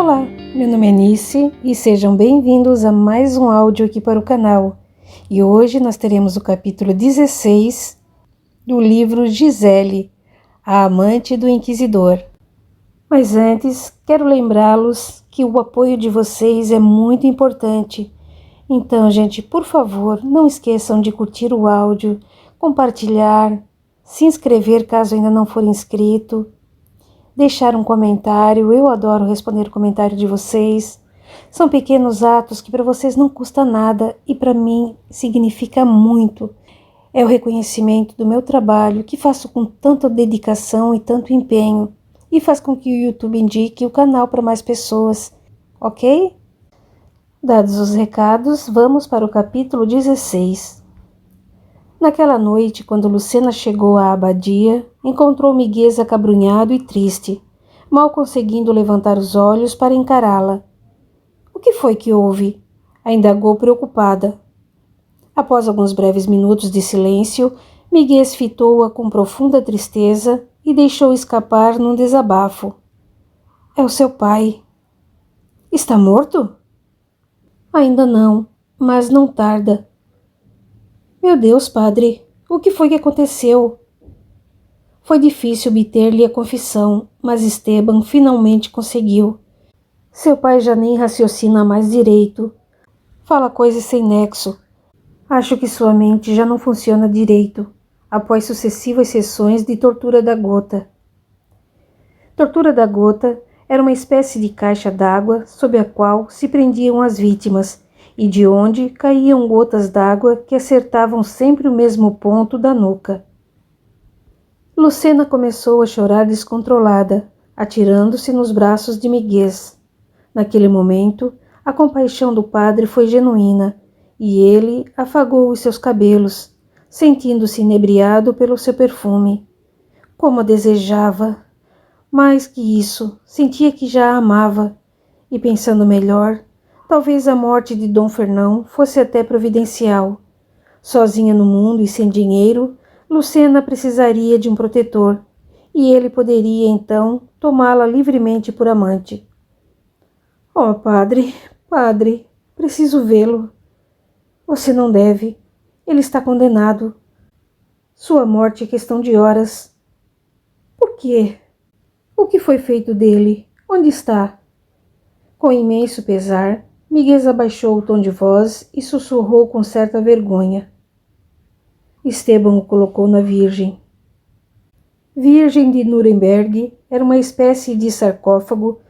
Olá, meu nome é Nice e sejam bem-vindos a mais um áudio aqui para o canal. E hoje nós teremos o capítulo 16 do livro Gisele, a amante do Inquisidor. Mas antes, quero lembrá-los que o apoio de vocês é muito importante. Então, gente, por favor, não esqueçam de curtir o áudio, compartilhar, se inscrever caso ainda não for inscrito, deixar um comentário. Eu adoro responder o comentário de vocês. São pequenos atos que para vocês não custa nada e para mim significa muito. É o reconhecimento do meu trabalho que faço com tanta dedicação e tanto empenho e faz com que o YouTube indique o canal para mais pessoas, ok? Dados os recados, vamos para o capítulo 16. Naquela noite, quando Lucena chegou à abadia, encontrou Miguel acabrunhado e triste, mal conseguindo levantar os olhos para encará-la. O que foi que houve? A indagou preocupada. Após alguns breves minutos de silêncio, Miguel fitou-a com profunda tristeza e deixou escapar num desabafo. É o seu pai. Está morto? Ainda não, mas não tarda. Meu Deus, padre, o que foi que aconteceu? Foi difícil obter-lhe a confissão, mas Esteban finalmente conseguiu. Seu pai já nem raciocina mais direito. Fala coisas sem nexo. Acho que sua mente já não funciona direito, após sucessivas sessões de tortura da gota. Tortura da gota era uma espécie de caixa d'água sob a qual se prendiam as vítimas, e de onde caíam gotas d'água que acertavam sempre o mesmo ponto da nuca. Lucena começou a chorar descontrolada, atirando-se nos braços de Miguel. Naquele momento, a compaixão do padre foi genuína, e ele afagou os seus cabelos, sentindo-se inebriado pelo seu perfume. Como a desejava! Mais que isso, sentia que já a amava, e pensando melhor, talvez a morte de Dom Fernão fosse até providencial. Sozinha no mundo e sem dinheiro, Lucena precisaria de um protetor, e ele poderia, então, tomá-la livremente por amante. Oh, padre, preciso vê-lo. Você não deve. Ele está condenado. Sua morte é questão de horas. Por quê? O que foi feito dele? Onde está? Com imenso pesar, Miguel abaixou o tom de voz e sussurrou com certa vergonha. Esteban o colocou na Virgem. Virgem de Nuremberg era uma espécie de sarcófago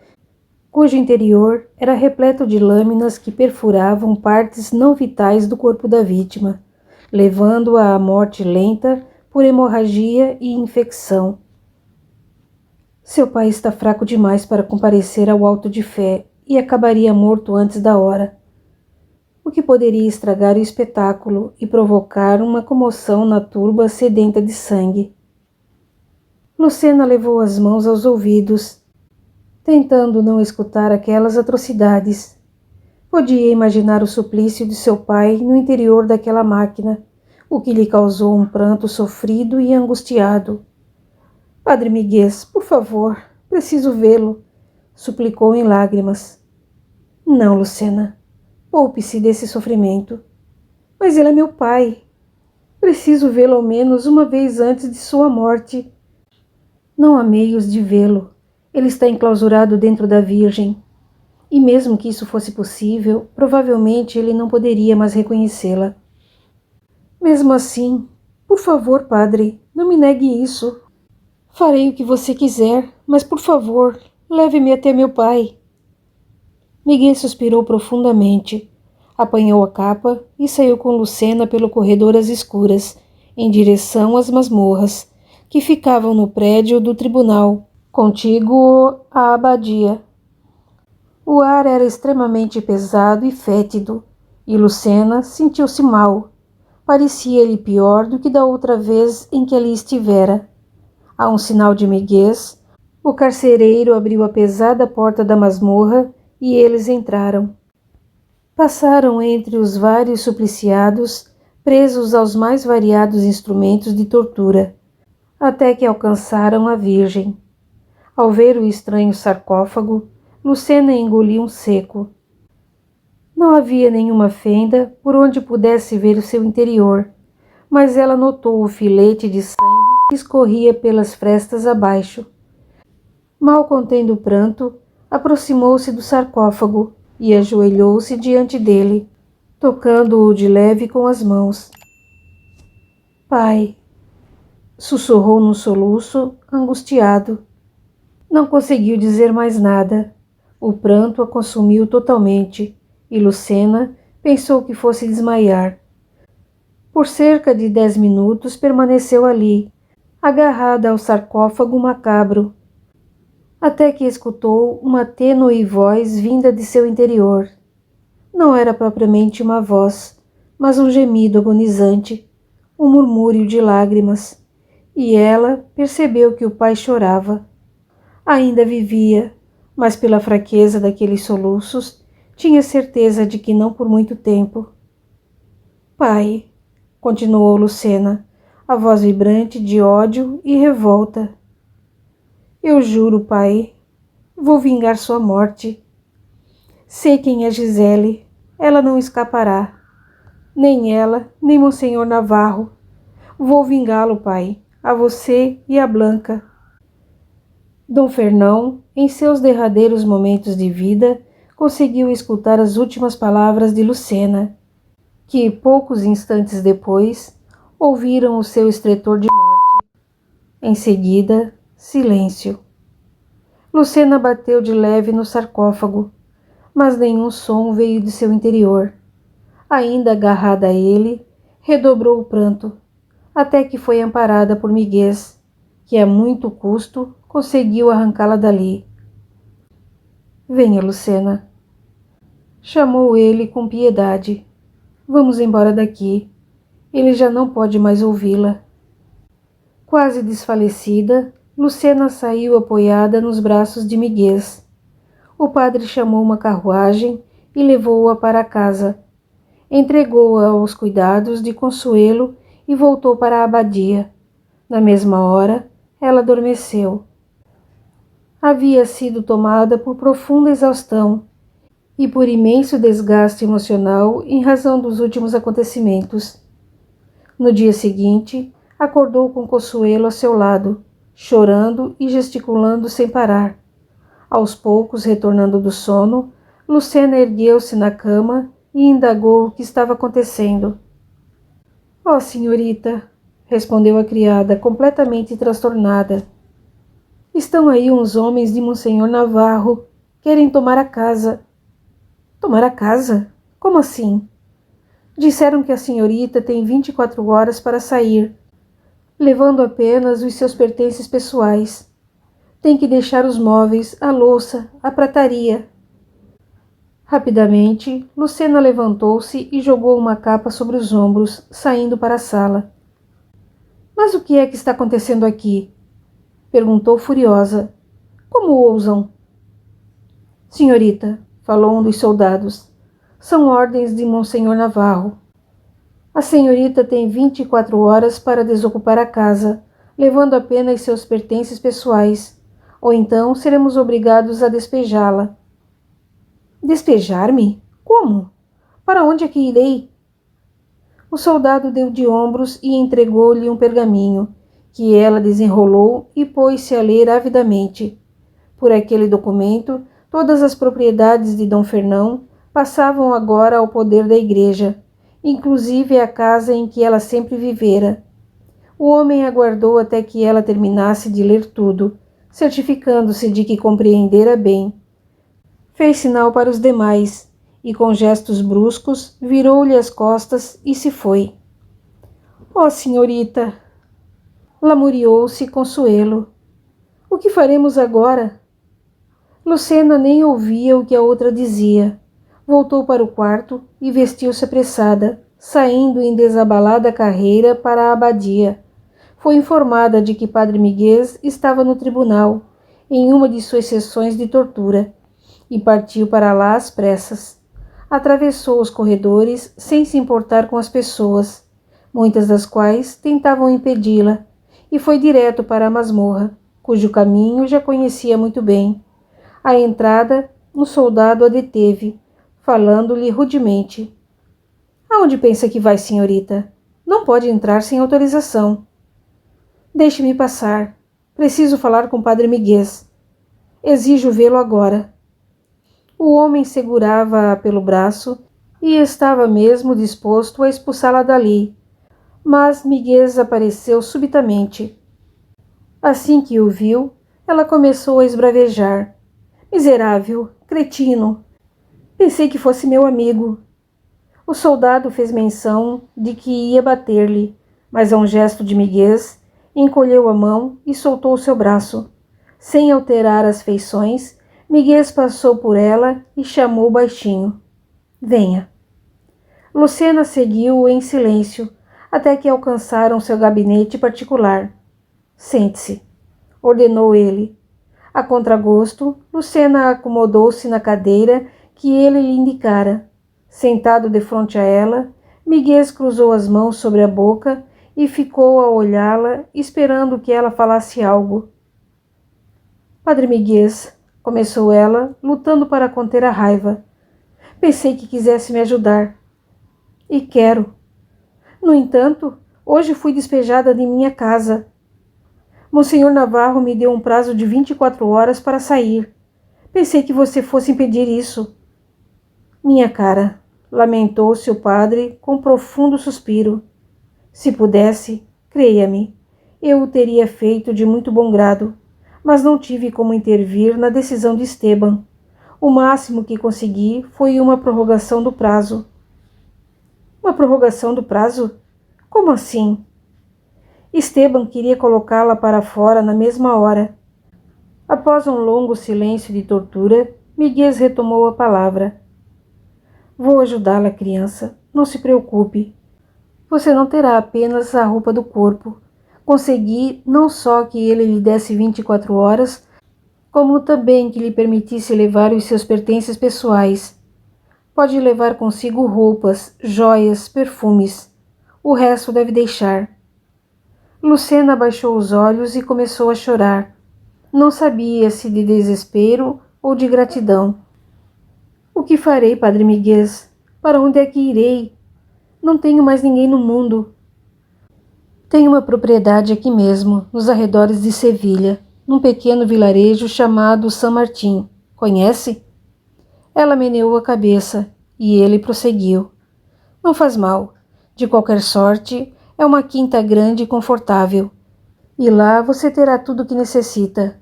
cujo interior era repleto de lâminas que perfuravam partes não vitais do corpo da vítima, levando-a à morte lenta por hemorragia e infecção. Seu pai está fraco demais para comparecer ao auto de fé e acabaria morto antes da hora, o que poderia estragar o espetáculo e provocar uma comoção na turba sedenta de sangue. Lucena levou as mãos aos ouvidos, tentando não escutar aquelas atrocidades. Podia imaginar o suplício de seu pai no interior daquela máquina, o que lhe causou um pranto sofrido e angustiado. Padre Miguel, por favor, preciso vê-lo, suplicou em lágrimas. Não, Lucena, poupe-se desse sofrimento. Mas ele é meu pai. Preciso vê-lo ao menos uma vez antes de sua morte. Não há meios de vê-lo. Ele está enclausurado dentro da Virgem. E mesmo que isso fosse possível, provavelmente ele não poderia mais reconhecê-la. Mesmo assim, por favor, padre, não me negue isso. Farei o que você quiser, mas por favor, leve-me até meu pai. Miguel suspirou profundamente, apanhou a capa e saiu com Lucena pelo corredor às escuras, em direção às masmorras, que ficavam no prédio do tribunal, contíguo à abadia. O ar era extremamente pesado e fétido, e Lucena sentiu-se mal. Parecia-lhe pior do que da outra vez em que ali estivera. A um sinal de Miguel, o carcereiro abriu a pesada porta da masmorra e eles entraram. Passaram entre os vários supliciados, presos aos mais variados instrumentos de tortura, até que alcançaram a Virgem. Ao ver o estranho sarcófago, Lucena engoliu um seco. Não havia nenhuma fenda por onde pudesse ver o seu interior, mas ela notou o filete de sangue que escorria pelas frestas abaixo. Mal contendo o pranto, aproximou-se do sarcófago e ajoelhou-se diante dele, tocando-o de leve com as mãos. Pai, sussurrou num soluço, angustiado. Não conseguiu dizer mais nada. O pranto a consumiu totalmente, e Lucena pensou que fosse desmaiar. Por cerca de 10 minutos permaneceu ali, agarrada ao sarcófago macabro, até que escutou uma tênue voz vinda de seu interior. Não era propriamente uma voz, mas um gemido agonizante, um murmúrio de lágrimas, e ela percebeu que o pai chorava. Ainda vivia, mas pela fraqueza daqueles soluços, tinha certeza de que não por muito tempo. Pai, continuou Lucena, a voz vibrante de ódio e revolta. Eu juro, pai, vou vingar sua morte. Sei quem é Gisele, ela não escapará. Nem ela, nem Monsenhor Navarro. Vou vingá-lo, pai, a você e a Blanca. Dom Fernão, em seus derradeiros momentos de vida, conseguiu escutar as últimas palavras de Lucena, que, poucos instantes depois, ouviram o seu estretor de morte. Em seguida, silêncio. Lucena bateu de leve no sarcófago, mas nenhum som veio de seu interior. Ainda agarrada a ele, redobrou o pranto, até que foi amparada por Miguel, que a muito custo conseguiu arrancá-la dali. Venha, Lucena. Chamou ele com piedade. Vamos embora daqui. Ele já não pode mais ouvi-la. Quase desfalecida, Lucena saiu apoiada nos braços de Miguel. O padre chamou uma carruagem e levou-a para casa. Entregou-a aos cuidados de Consuelo e voltou para a abadia. Na mesma hora, ela adormeceu. Havia sido tomada por profunda exaustão e por imenso desgaste emocional em razão dos últimos acontecimentos. No dia seguinte, acordou com Consuelo a seu lado, chorando e gesticulando sem parar. Aos poucos, retornando do sono, Lucena ergueu-se na cama e indagou o que estava acontecendo. — Oh, senhorita! Respondeu a criada, completamente transtornada. — Estão aí uns homens de Monsenhor Navarro. Querem tomar a casa. — Tomar a casa? Como assim? — Disseram que a senhorita tem 24 horas para sair, levando apenas os seus pertences pessoais. Tem que deixar os móveis, a louça, a prataria. Rapidamente, Lucena levantou-se e jogou uma capa sobre os ombros, saindo para a sala. — Mas o que é que está acontecendo aqui? Perguntou furiosa. — Como ousam? — Senhorita, falou um dos soldados, são ordens de Monsenhor Navarro. A senhorita tem 24 horas para desocupar a casa, levando apenas seus pertences pessoais, ou então seremos obrigados a despejá-la. — Despejar-me? Como? Para onde é que irei? O soldado deu de ombros e entregou-lhe um pergaminho, que ela desenrolou e pôs-se a ler avidamente. Por aquele documento, todas as propriedades de Dom Fernão passavam agora ao poder da igreja, inclusive a casa em que ela sempre vivera. O homem aguardou até que ela terminasse de ler tudo, certificando-se de que compreendera bem. Fez sinal para os demais, e com gestos bruscos virou-lhe as costas e se foi. — Oh, senhorita! Lamuriou-se Consuelo. — O que faremos agora? Lucena nem ouvia o que a outra dizia. Voltou para o quarto e vestiu-se apressada, saindo em desabalada carreira para a abadia. Foi informada de que Padre Miguel estava no tribunal, em uma de suas sessões de tortura, e partiu para lá às pressas. Atravessou os corredores sem se importar com as pessoas, muitas das quais tentavam impedi-la, e foi direto para a masmorra, cujo caminho já conhecia muito bem. À entrada, um soldado a deteve, falando-lhe rudemente. Aonde pensa que vai, senhorita? Não pode entrar sem autorização. Deixe-me passar. Preciso falar com Padre Miguel. Exijo vê-lo agora. O homem segurava-a pelo braço e estava mesmo disposto a expulsá-la dali, mas Miguel apareceu subitamente. Assim que o viu, ela começou a esbravejar. Miserável, cretino! Pensei que fosse meu amigo. O soldado fez menção de que ia bater-lhe, mas a um gesto de Miguel, encolheu a mão e soltou seu braço. Sem alterar as feições, Miguel passou por ela e chamou baixinho. Venha. Lucena seguiu-o em silêncio, até que alcançaram seu gabinete particular. Sente-se, ordenou ele. A contragosto, Lucena acomodou-se na cadeira que ele lhe indicara. Sentado defronte a ela, Miguel cruzou as mãos sobre a boca e ficou a olhá-la, esperando que ela falasse algo. Padre Miguel, começou ela, lutando para conter a raiva. Pensei que quisesse me ajudar. E quero. No entanto, hoje fui despejada de minha casa. Monsenhor Navarro me deu um prazo de 24 horas para sair. Pensei que você fosse impedir isso. Minha cara, lamentou-se o padre com profundo suspiro. Se pudesse, creia-me, eu o teria feito de muito bom grado, mas não tive como intervir na decisão de Esteban. O máximo que consegui foi uma prorrogação do prazo. Uma prorrogação do prazo? Como assim? Esteban queria colocá-la para fora na mesma hora. Após um longo silêncio de tortura, Miguel retomou a palavra. Vou ajudá-la, criança. Não se preocupe. Você não terá apenas a roupa do corpo. Consegui não só que ele lhe desse 24 horas, como também que lhe permitisse levar os seus pertences pessoais. Pode levar consigo roupas, joias, perfumes. O resto deve deixar. Lucena abaixou os olhos e começou a chorar. Não sabia se de desespero ou de gratidão. O que farei, Padre Miguel? Para onde é que irei? Não tenho mais ninguém no mundo. Tenho uma propriedade aqui mesmo, nos arredores de Sevilha, num pequeno vilarejo chamado San Martín. Conhece? Ela meneou a cabeça e ele prosseguiu. Não faz mal. De qualquer sorte, é uma quinta grande e confortável. E lá você terá tudo o que necessita.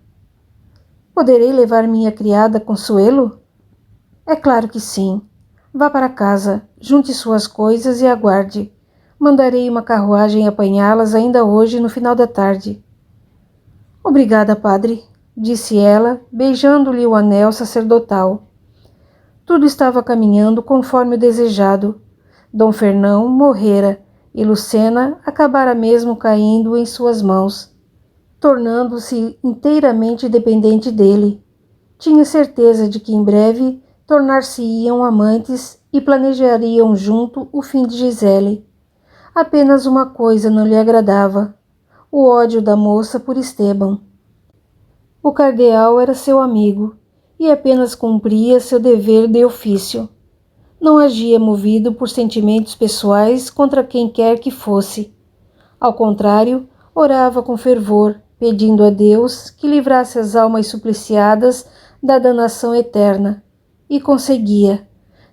Poderei levar minha criada Consuelo? É claro que sim. Vá para casa, junte suas coisas e aguarde. Mandarei uma carruagem apanhá-las ainda hoje no final da tarde. Obrigada, padre, disse ela, beijando-lhe o anel sacerdotal. Tudo estava caminhando conforme o desejado. Dom Fernão morrera e Lucena acabara mesmo caindo em suas mãos, tornando-se inteiramente dependente dele. Tinha certeza de que em breve tornar-se-iam amantes e planejariam junto o fim de Gisele. Apenas uma coisa não lhe agradava: o ódio da moça por Esteban. O cardeal era seu amigo e apenas cumpria seu dever de ofício. Não agia movido por sentimentos pessoais contra quem quer que fosse. Ao contrário, orava com fervor, pedindo a Deus que livrasse as almas supliciadas da danação eterna. E conseguia.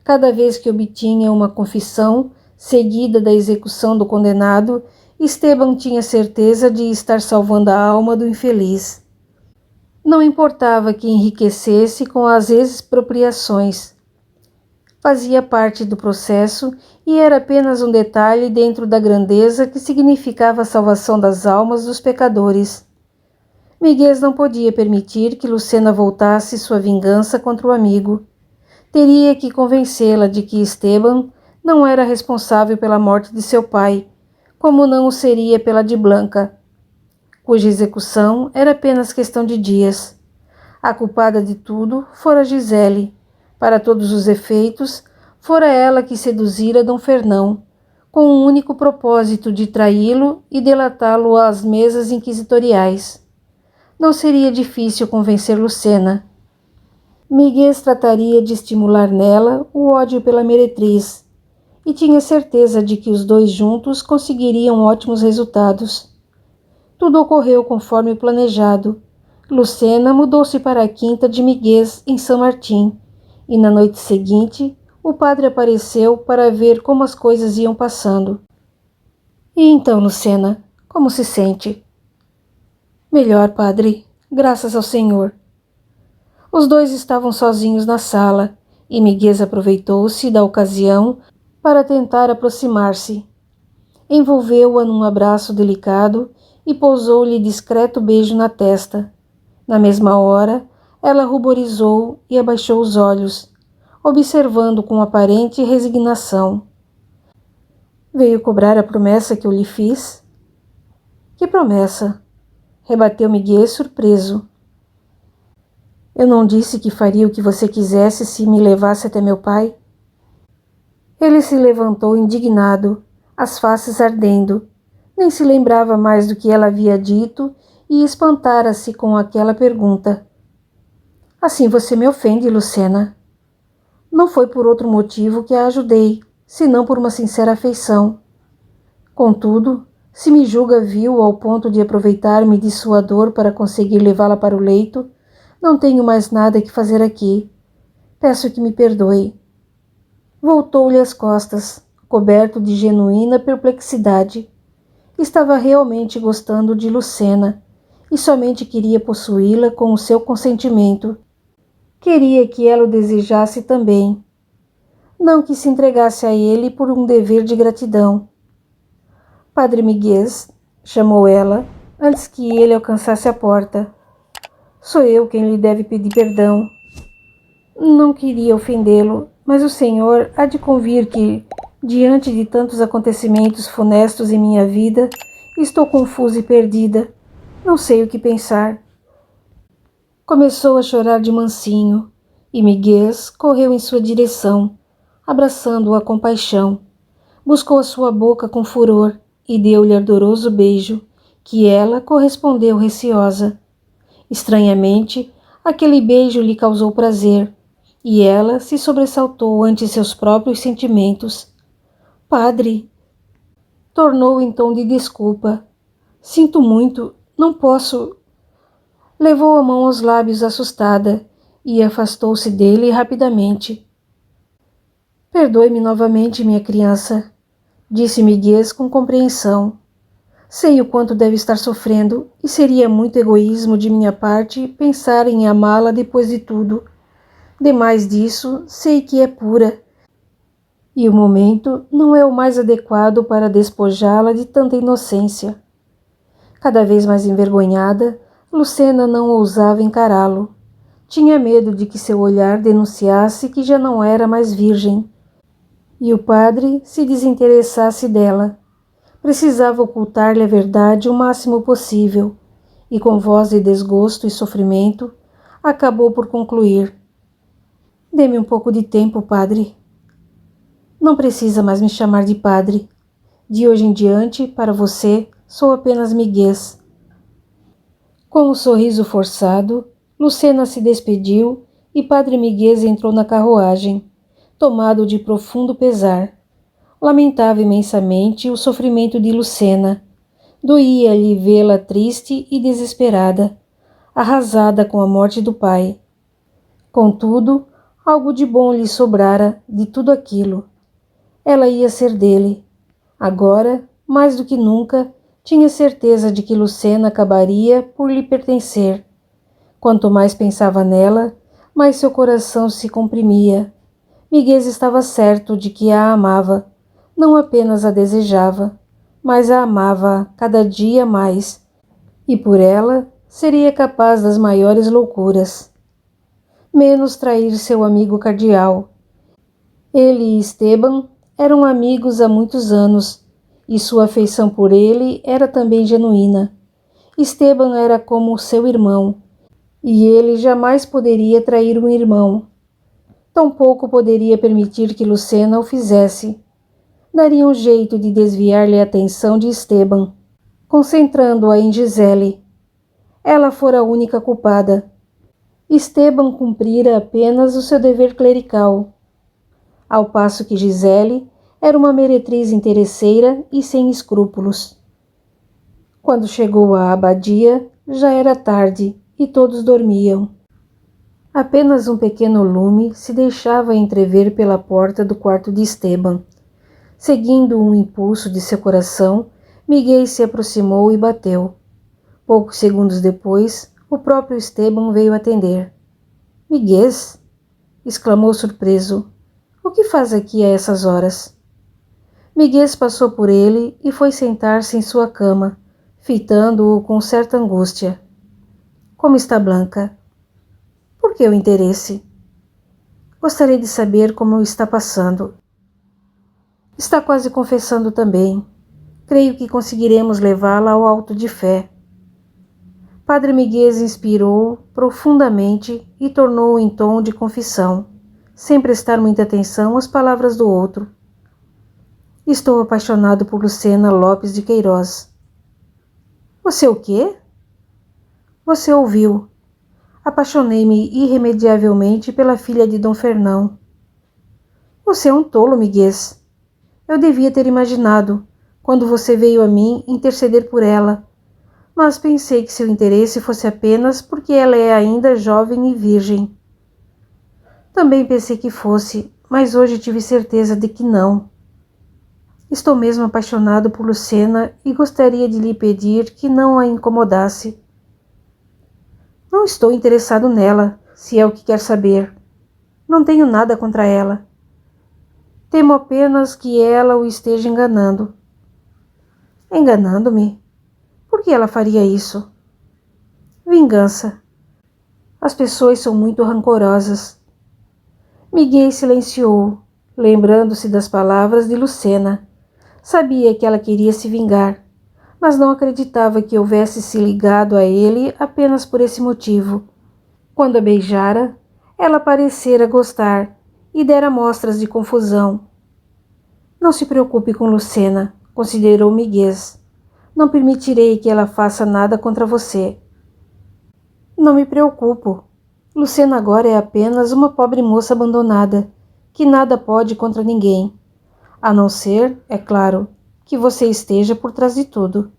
Cada vez que obtinha uma confissão, seguida da execução do condenado, Esteban tinha certeza de estar salvando a alma do infeliz. Não importava que enriquecesse com as expropriações. Fazia parte do processo e era apenas um detalhe dentro da grandeza que significava a salvação das almas dos pecadores. Miguel não podia permitir que Lucena voltasse sua vingança contra o amigo. Teria que convencê-la de que Esteban não era responsável pela morte de seu pai, como não o seria pela de Blanca, cuja execução era apenas questão de dias. A culpada de tudo fora Gisele. Para todos os efeitos, fora ela que seduzira Dom Fernão, com o único propósito de traí-lo e delatá-lo às mesas inquisitoriais. Não seria difícil convencer Lucena. Miguel trataria de estimular nela o ódio pela meretriz, e tinha certeza de que os dois juntos conseguiriam ótimos resultados. Tudo ocorreu conforme planejado. Lucena mudou-se para a quinta de Miguel em São Martim, e na noite seguinte o padre apareceu para ver como as coisas iam passando. E então, Lucena, como se sente? Melhor, padre, graças ao Senhor. Os dois estavam sozinhos na sala, e Miguel aproveitou-se da ocasião para tentar aproximar-se. Envolveu-a num abraço delicado e pousou-lhe discreto beijo na testa. Na mesma hora, ela ruborizou e abaixou os olhos, observando com aparente resignação. Veio cobrar a promessa que eu lhe fiz? Que promessa? Rebateu Miguel surpreso. Eu não disse que faria o que você quisesse se me levasse até meu pai? Ele se levantou indignado, as faces ardendo. Nem se lembrava mais do que ela havia dito e espantara-se com aquela pergunta. Assim você me ofende, Lucena. Não foi por outro motivo que a ajudei, senão por uma sincera afeição. Contudo, se me julga vil ao ponto de aproveitar-me de sua dor para conseguir levá-la para o leito, não tenho mais nada que fazer aqui. Peço que me perdoe. Voltou-lhe as costas, coberto de genuína perplexidade. Estava realmente gostando de Lucena e somente queria possuí-la com o seu consentimento. Queria que ela o desejasse também. Não que se entregasse a ele por um dever de gratidão. Padre Miguel, chamou ela, antes que ele alcançasse a porta. Sou eu quem lhe deve pedir perdão. Não queria ofendê-lo, mas o senhor há de convir que, diante de tantos acontecimentos funestos em minha vida, estou confusa e perdida. Não sei o que pensar. Começou a chorar de mansinho, e Miguel correu em sua direção, abraçando-a com paixão. Buscou a sua boca com furor e deu-lhe ardoroso beijo, que ela correspondeu receosa. Estranhamente, aquele beijo lhe causou prazer, e ela se sobressaltou ante seus próprios sentimentos. Padre! Tornou em tom de desculpa. Sinto muito, não posso. Levou a mão aos lábios assustada e afastou-se dele rapidamente. Perdoe-me novamente, minha criança, disse Miguel com compreensão. Sei o quanto deve estar sofrendo e seria muito egoísmo de minha parte pensar em amá-la depois de tudo. Demais disso, sei que é pura, e o momento não é o mais adequado para despojá-la de tanta inocência. Cada vez mais envergonhada, Lucena não ousava encará-lo. Tinha medo de que seu olhar denunciasse que já não era mais virgem, e o padre se desinteressasse dela. Precisava ocultar-lhe a verdade o máximo possível, e com voz de desgosto e sofrimento, acabou por concluir. Dê-me um pouco de tempo, padre. Não precisa mais me chamar de padre. De hoje em diante, para você, sou apenas Miguel. Com um sorriso forçado, Lucena se despediu e padre Miguel entrou na carruagem, tomado de profundo pesar. Lamentava imensamente o sofrimento de Lucena. Doía-lhe vê-la triste e desesperada, arrasada com a morte do pai. Contudo, algo de bom lhe sobrara de tudo aquilo. Ela ia ser dele. Agora, mais do que nunca, tinha certeza de que Lucena acabaria por lhe pertencer. Quanto mais pensava nela, mais seu coração se comprimia. Miguel estava certo de que a amava. Não apenas a desejava, mas a amava cada dia mais, e por ela seria capaz das maiores loucuras. Menos trair seu amigo cardeal. Ele e Esteban eram amigos há muitos anos, e sua afeição por ele era também genuína. Esteban era como seu irmão, e ele jamais poderia trair um irmão. Tampouco poderia permitir que Lucena o fizesse. Daria um jeito de desviar-lhe a atenção de Esteban, concentrando-a em Gisele. Ela fora a única culpada. Esteban cumprira apenas o seu dever clerical, ao passo que Gisele era uma meretriz interesseira e sem escrúpulos. Quando chegou à abadia, já era tarde e todos dormiam. Apenas um pequeno lume se deixava entrever pela porta do quarto de Esteban. Seguindo um impulso de seu coração, Miguel se aproximou e bateu. Poucos segundos depois, o próprio Esteban veio atender. — Miguel! Exclamou surpreso. — O que faz aqui a essas horas? Miguel passou por ele e foi sentar-se em sua cama, fitando-o com certa angústia. — Como está Blanca? — Por que o interesse? — Gostaria de saber como está passando. — Está quase confessando também. Creio que conseguiremos levá-la ao alto de fé. Padre Miguel inspirou profundamente e tornou em tom de confissão, sem prestar muita atenção às palavras do outro. — Estou apaixonado por Lucena Lopes de Queiroz. — Você o quê? — Você ouviu. Apaixonei-me irremediavelmente pela filha de Dom Fernão. — Você é um tolo, Miguel. Eu devia ter imaginado, quando você veio a mim, interceder por ela, mas pensei que seu interesse fosse apenas porque ela é ainda jovem e virgem. Também pensei que fosse, mas hoje tive certeza de que não. Estou mesmo apaixonado por Lucena e gostaria de lhe pedir que não a incomodasse. Não estou interessado nela, se é o que quer saber. Não tenho nada contra ela. Temo apenas que ela o esteja enganando. Enganando-me? Por que ela faria isso? Vingança. As pessoas são muito rancorosas. Miguel silenciou, lembrando-se das palavras de Lucena. Sabia que ela queria se vingar, mas não acreditava que houvesse se ligado a ele apenas por esse motivo. Quando a beijara, ela parecera gostar e dera mostras de confusão. Não se preocupe com Lucena, considerou Miguel. Não permitirei que ela faça nada contra você. Não me preocupo. Lucena agora é apenas uma pobre moça abandonada, que nada pode contra ninguém, a não ser, é claro, que você esteja por trás de tudo.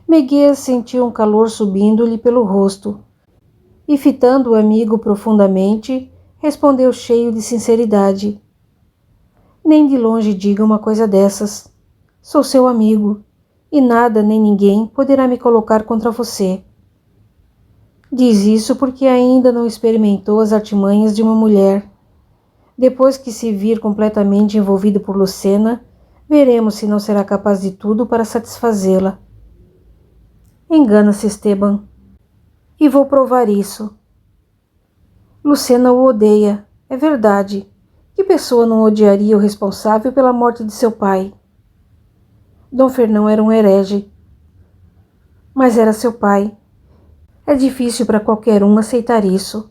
Miguel sentiu um calor subindo-lhe pelo rosto, e fitando o amigo profundamente, respondeu cheio de sinceridade. Nem de longe diga uma coisa dessas. Sou seu amigo, e nada nem ninguém poderá me colocar contra você. Diz isso porque ainda não experimentou as artimanhas de uma mulher. Depois que se vir completamente envolvido por Lucena, veremos se não será capaz de tudo para satisfazê-la. Engana-se, Esteban. E vou provar isso. Lucena o odeia, é verdade. Que pessoa não odiaria o responsável pela morte de seu pai? Dom Fernão era um herege. Mas era seu pai. É difícil para qualquer um aceitar isso.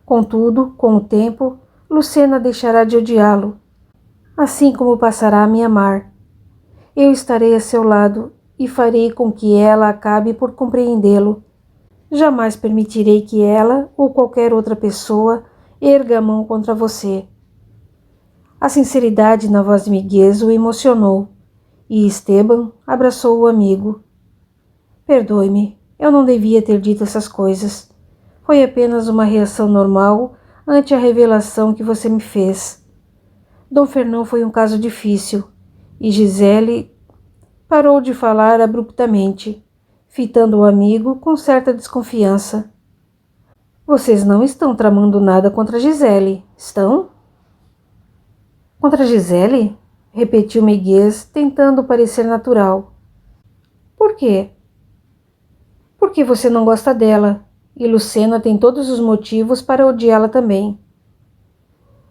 Contudo, com o tempo, Lucena deixará de odiá-lo, assim como passará a me amar. Eu estarei a seu lado e farei com que ela acabe por compreendê-lo. Jamais permitirei que ela ou qualquer outra pessoa erga a mão contra você. A sinceridade na voz de Miguel o emocionou, e Esteban abraçou o amigo. Perdoe-me, eu não devia ter dito essas coisas. Foi apenas uma reação normal ante a revelação que você me fez. Dom Fernão foi um caso difícil, e Gisele parou de falar abruptamente, fitando o amigo com certa desconfiança. Vocês não estão tramando nada contra Gisele, estão? Contra Gisele? Repetiu Miguel, tentando parecer natural. Por quê? Porque você não gosta dela, e Lucena tem todos os motivos para odiá-la também.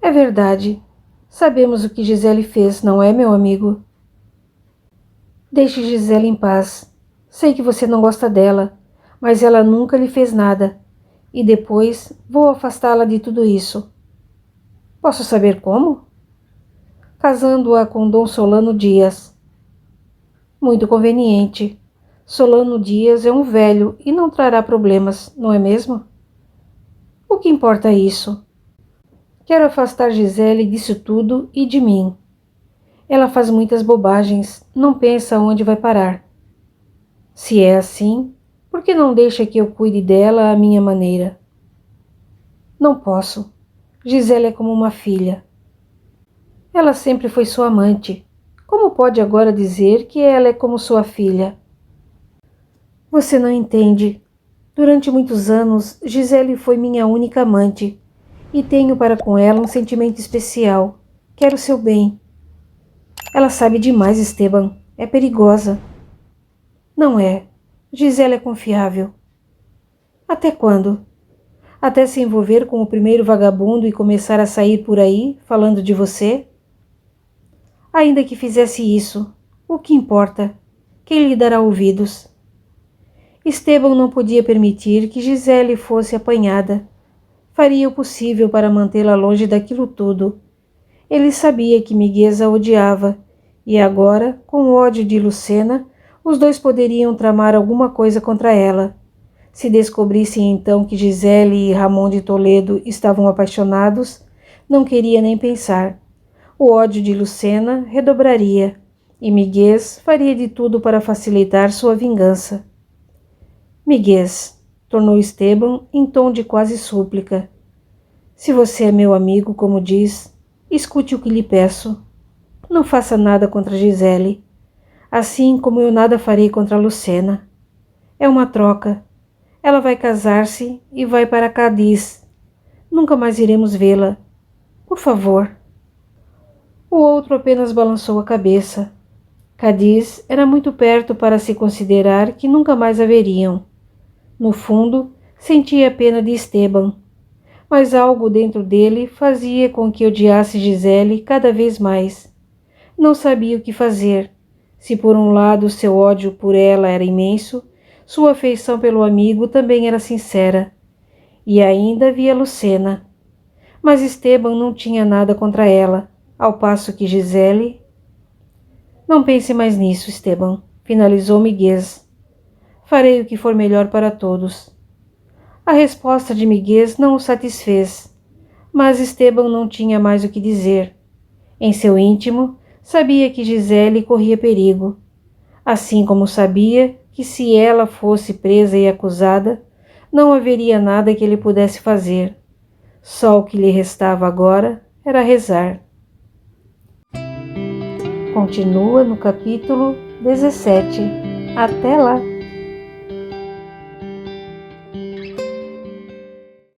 É verdade. Sabemos o que Gisele fez, não é, meu amigo? Deixe Gisele em paz. Sei que você não gosta dela, mas ela nunca lhe fez nada, e depois vou afastá-la de tudo isso. Posso saber como? Casando-a com Dom Solano Dias. Muito conveniente. Solano Dias é um velho e não trará problemas, não é mesmo? O que importa isso? Quero afastar Gisele disso tudo e de mim. Ela faz muitas bobagens, não pensa onde vai parar. Se é assim, por que não deixa que eu cuide dela à minha maneira? Não posso. Gisele é como uma filha. Ela sempre foi sua amante. Como pode agora dizer que ela é como sua filha? Você não entende. Durante muitos anos, Gisele foi minha única amante, e tenho para com ela um sentimento especial. Quero seu bem. Ela sabe demais, Esteban. É perigosa. Não é. Gisele é confiável. Até quando? Até se envolver com o primeiro vagabundo e começar a sair por aí, falando de você? Ainda que fizesse isso, o que importa? Quem lhe dará ouvidos? Esteban não podia permitir que Gisele fosse apanhada. Faria o possível para mantê-la longe daquilo tudo. Ele sabia que Miguel a odiava, e agora, com o ódio de Lucena, os dois poderiam tramar alguma coisa contra ela. Se descobrissem então que Gisele e Ramon de Toledo estavam apaixonados, não queria nem pensar. O ódio de Lucena redobraria, e Miguel faria de tudo para facilitar sua vingança. Miguel, tornou Esteban em tom de quase súplica. Se você é meu amigo, como diz, escute o que lhe peço. Não faça nada contra Gisele, assim como eu nada farei contra Lucena. É uma troca. Ela vai casar-se e vai para Cádiz. Nunca mais iremos vê-la. Por favor. O outro apenas balançou a cabeça. Cádiz era muito perto para se considerar que nunca mais a veriam. No fundo, sentia pena de Esteban, mas algo dentro dele fazia com que odiasse Gisele cada vez mais. Não sabia o que fazer. Se por um lado seu ódio por ela era imenso, sua afeição pelo amigo também era sincera. E ainda havia Lucena. Mas Esteban não tinha nada contra ela, ao passo que Gisele... Não pense mais nisso, Esteban, finalizou Miguel. Farei o que for melhor para todos. A resposta de Miguel não o satisfez, mas Esteban não tinha mais o que dizer. Em seu íntimo, sabia que Gisele corria perigo, assim como sabia que se ela fosse presa e acusada, não haveria nada que ele pudesse fazer. Só o que lhe restava agora era rezar. Continua no capítulo 17. Até lá!